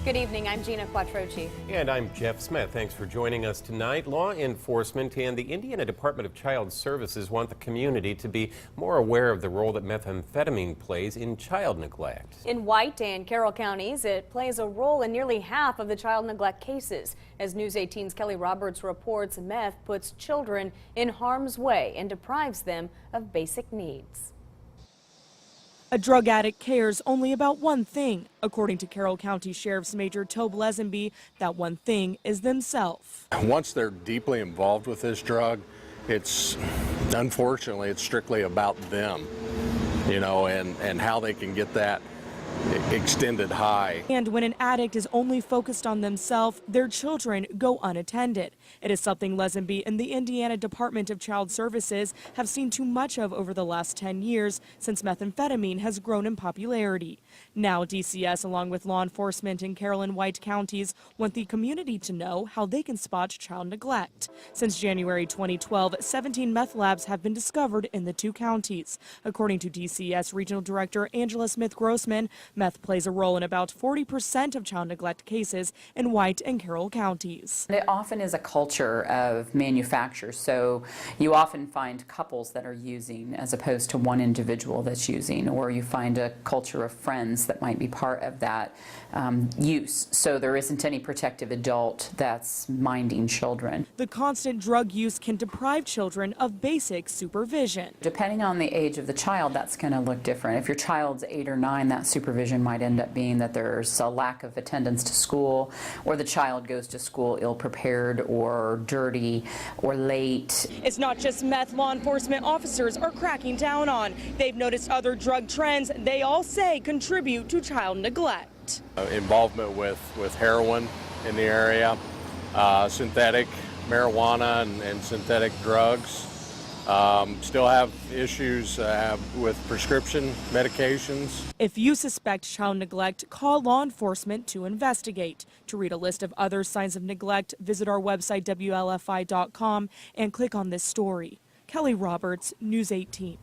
Good evening, I'm GINA Quattrocchi. And I'm Jeff Smith. Thanks for joining us tonight. Law enforcement and the Indiana Department of Child Services want the community to be more aware of the role that methamphetamine plays in child neglect. In White and Carroll counties, it plays a role in nearly half of the child neglect cases. As News 18's Kelly Roberts reports, meth puts children in harm's way and deprives them of basic needs. A drug addict cares only about one thing. According to Carroll County Sheriff's Major Tobe Lesenby, that one thing is themselves. Once they're deeply involved with this drug, unfortunately, it's strictly about them, and how they can get that extended high. And when an addict is only focused on themselves, their children go unattended. It is something Lesenby and the Indiana Department of Child Services have seen too much of over the last 10 years since methamphetamine has grown in popularity. Now DCS, along with law enforcement in Carroll and White counties, want the community to know how they can spot child neglect. Since January 2012, 17 meth labs have been discovered in the two counties. According to DCS Regional Director Angela SMITH-GROSSMAN, meth plays a role in about 40% of child neglect cases in White and Carroll counties. It often is a culture of manufacture, so you often find couples that are using as opposed to one individual that's using, or you find a culture of friends that might be part of that use. So there isn't any protective adult that's minding children. The constant drug use can deprive children of basic supervision. Depending on the age of the child, that's going to look different. If your child's 8 or 9, that supervision might end up being that there's a lack of attendance to school, or the child goes to school ill-prepared or dirty or late. It's not just meth law enforcement officers are cracking down on. They've noticed other drug trends they all say contribute to child neglect. Involvement with heroin in the area, synthetic marijuana and synthetic drugs. Still have issues with prescription medications. If you suspect child neglect, call law enforcement to investigate. To read a list of other signs of neglect, visit our website WLFI.com and click on this story. Kelly Roberts, News 18.